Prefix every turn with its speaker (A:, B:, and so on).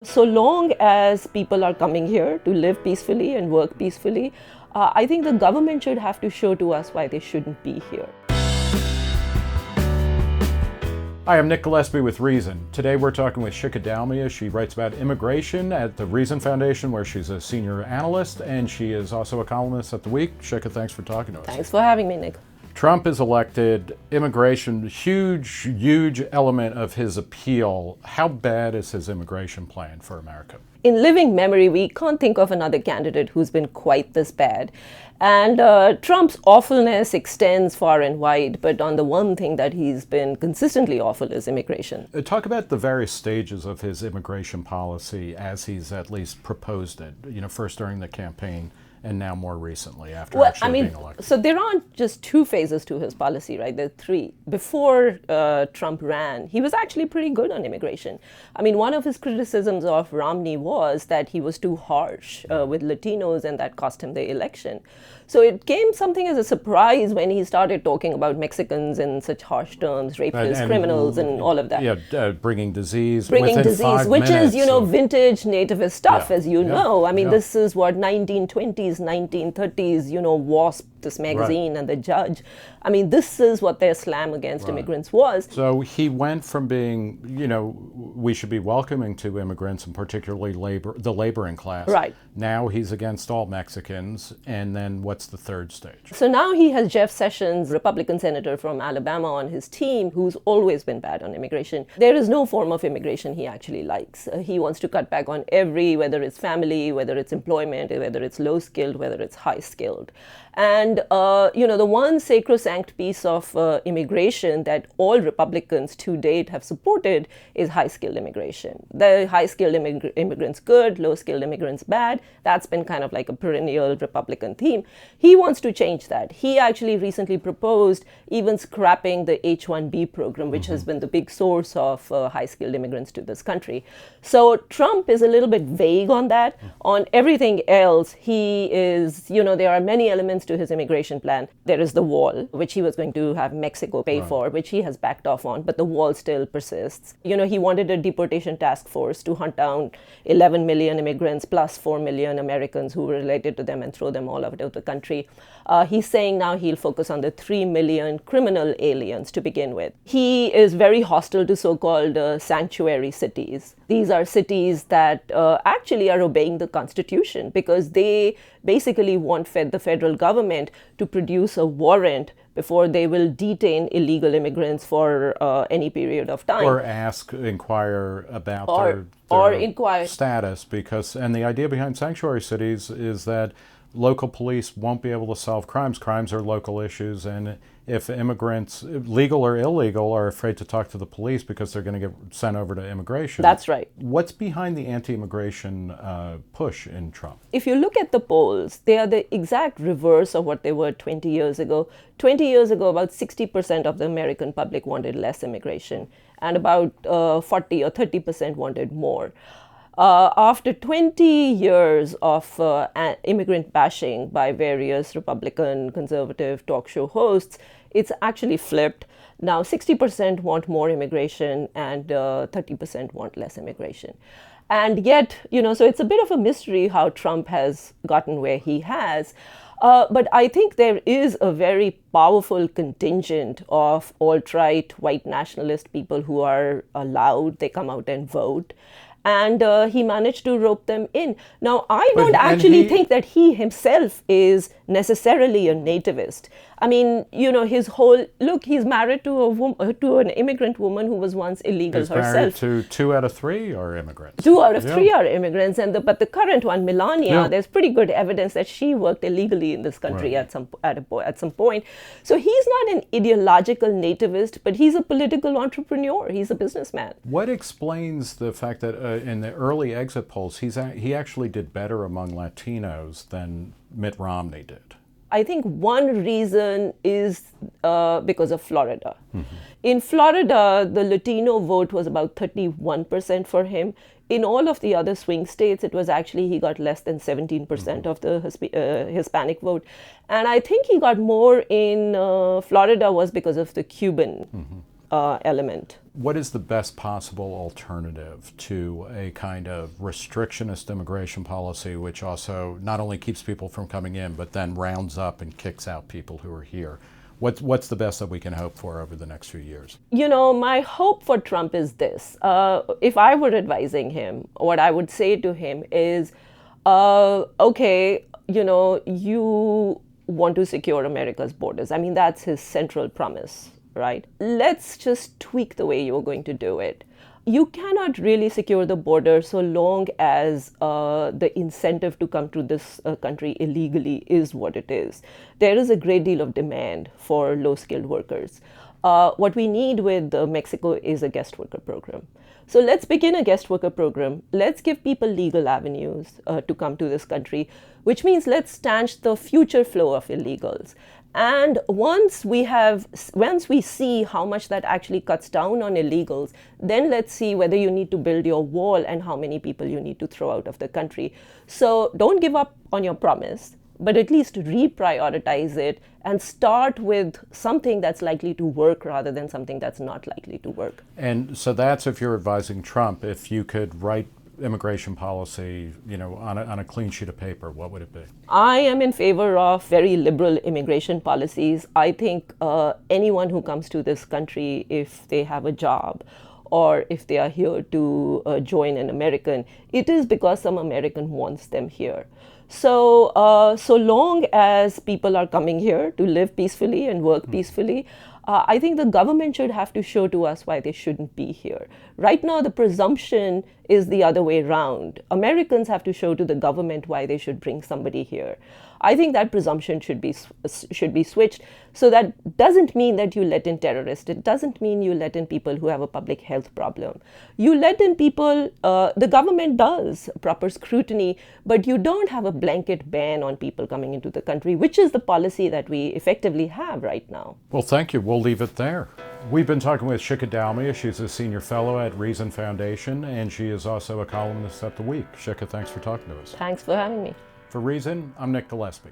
A: So long as people are coming here to live peacefully and work peacefully, I think the government should have to show to us why they shouldn't be here.
B: Hi, I'm Nick Gillespie with Reason. Today we're talking with Shikha Dalmia. She writes about immigration at the Reason Foundation, where she's a senior analyst, and she is also a columnist at The Week. Shikha, thanks for talking to us.
A: Thanks for having me, Nick.
B: Trump is elected. Immigration, huge element of his appeal. How bad is his immigration plan for America?
A: In living memory, we can't think of another candidate who's been quite this bad. And Trump's awfulness extends far and wide, but on the one thing that he's been consistently awful is immigration.
B: Talk about the various stages of his immigration policy as he's at least proposed it, first during the campaign and now more recently after being elected.
A: So there aren't just two phases to his policy, right? There are three. Before Trump ran, he was actually pretty good on immigration. I mean, one of his criticisms of Romney was that he was too harsh with Latinos, and that cost him the election. So it came something as a surprise when he started talking about Mexicans in such harsh terms, rapists, criminals, and all of that.
B: Yeah, bringing disease.
A: Bringing
B: within
A: disease,
B: 5
A: which
B: minutes
A: is, vintage nativist stuff, as you know. I mean,
B: yeah.
A: This is what 1920s, 1930s, WASP, this magazine,
B: Right.
A: and The Judge. I mean, this is what their slam against immigrants was.
B: So he went from being, we should be welcoming to immigrants, and particularly the laboring class.
A: Right.
B: Now he's against all Mexicans, and then what's the third stage?
A: So now he has Jeff Sessions, Republican senator from Alabama, on his team, who's always been bad on immigration. There is no form of immigration he actually likes. He wants to cut back on whether it's family, whether it's employment, whether it's low-skilled, whether it's high-skilled. And, the one sacrosanct piece of immigration that all Republicans to date have supported is high-skilled immigration. The high-skilled immigrants good, low-skilled immigrants bad. That's been kind of like a perennial Republican theme. He wants to change that. He actually recently proposed even scrapping the H-1B program, which has been the big source of high-skilled immigrants to this country. So Trump is a little bit vague on that. On everything else, he is, there are many elements to his immigration plan. There is the wall, which he was going to have Mexico pay for, which he has backed off on, but the wall still persists. He wanted a deportation task force to hunt down 11 million immigrants plus 4 million Americans who were related to them and throw them all out of the country. He's saying now he'll focus on the 3 million criminal aliens to begin with. He is very hostile to so-called sanctuary cities. These are cities that actually are obeying the Constitution because they basically want the federal government to produce a warrant before they will detain illegal immigrants for any period of time.
B: Or inquire about their status, and the idea behind sanctuary cities is that local police won't be able to solve crimes. Crimes are local issues, and if immigrants, legal or illegal, are afraid to talk to the police because they're going to get sent over to immigration.
A: That's right.
B: What's behind the anti-immigration push in Trump?
A: If you look at the polls, they are the exact reverse of what they were 20 years ago. 20 years ago, about 60% of the American public wanted less immigration, and about 40 or 30% wanted more. After 20 years of immigrant bashing by various Republican, conservative talk show hosts, it's actually flipped. Now 60% want more immigration and 30% want less immigration. And yet, so it's a bit of a mystery how Trump has gotten where he has. But I think there is a very powerful contingent of alt-right, white nationalist people who are loud. They come out and vote. And he managed to rope them in. Now, I don't actually think that he himself is necessarily a nativist. I mean, his whole look, he's married to an immigrant woman who was once illegal herself.
B: He's married to 2 out of 3 are immigrants.
A: 2 out of 3 are immigrants, but the current one, Melania, there's pretty good evidence that she worked illegally in this country at some point. So he's not an ideological nativist, but he's a political entrepreneur. He's a businessman.
B: What explains the fact that in the early exit polls, he actually did better among Latinos than Mitt Romney did?
A: I think one reason is because of Florida. In Florida, the Latino vote was about 31% for him. In all of the other swing states, it was actually, he got less than 17% of the Hispanic vote. And I think he got more in Florida was because of the Cuban element.
B: What is the best possible alternative to a kind of restrictionist immigration policy, which also not only keeps people from coming in, but then rounds up and kicks out people who are here? What's the best that we can hope for over the next few years?
A: My hope for Trump is this. If I were advising him, what I would say to him is, okay, you want to secure America's borders. I mean, that's his central promise, right? Let's just tweak the way you're going to do it. You cannot really secure the border so long as the incentive to come to this country illegally is what it is. There is a great deal of demand for low-skilled workers. What we need with Mexico is a guest worker program. So let's begin a guest worker program. Let's give people legal avenues to come to this country, which means let's stanch the future flow of illegals. And once we see how much that actually cuts down on illegals, then let's see whether you need to build your wall and how many people you need to throw out of the country. So don't give up on your promise, but at least reprioritize it and start with something that's likely to work rather than something that's not likely to work.
B: And so that's if you're advising Trump. If you could write immigration policy, on a clean sheet of paper, what would it be?
A: I am in favor of very liberal immigration policies. I think anyone who comes to this country, if they have a job or if they are here to join an American, it is because some American wants them here. So, so long as people are coming here to live peacefully and work peacefully, I think the government should have to show to us why they shouldn't be here. Right now, the presumption is the other way around. Americans have to show to the government why they should bring somebody here. I think that presumption should be switched. So that doesn't mean that you let in terrorists. It doesn't mean you let in people who have a public health problem. You let in people, the government does proper scrutiny, but you don't have a blanket ban on people coming into the country, which is the policy that we effectively have right now.
B: Well, thank you. We'll leave it there. We've been talking with Shikha Dalmia. She's a senior fellow at Reason Foundation, and she is also a columnist at The Week. Shikha, thanks for talking to us.
A: Thanks for having me.
B: For Reason, I'm Nick Gillespie.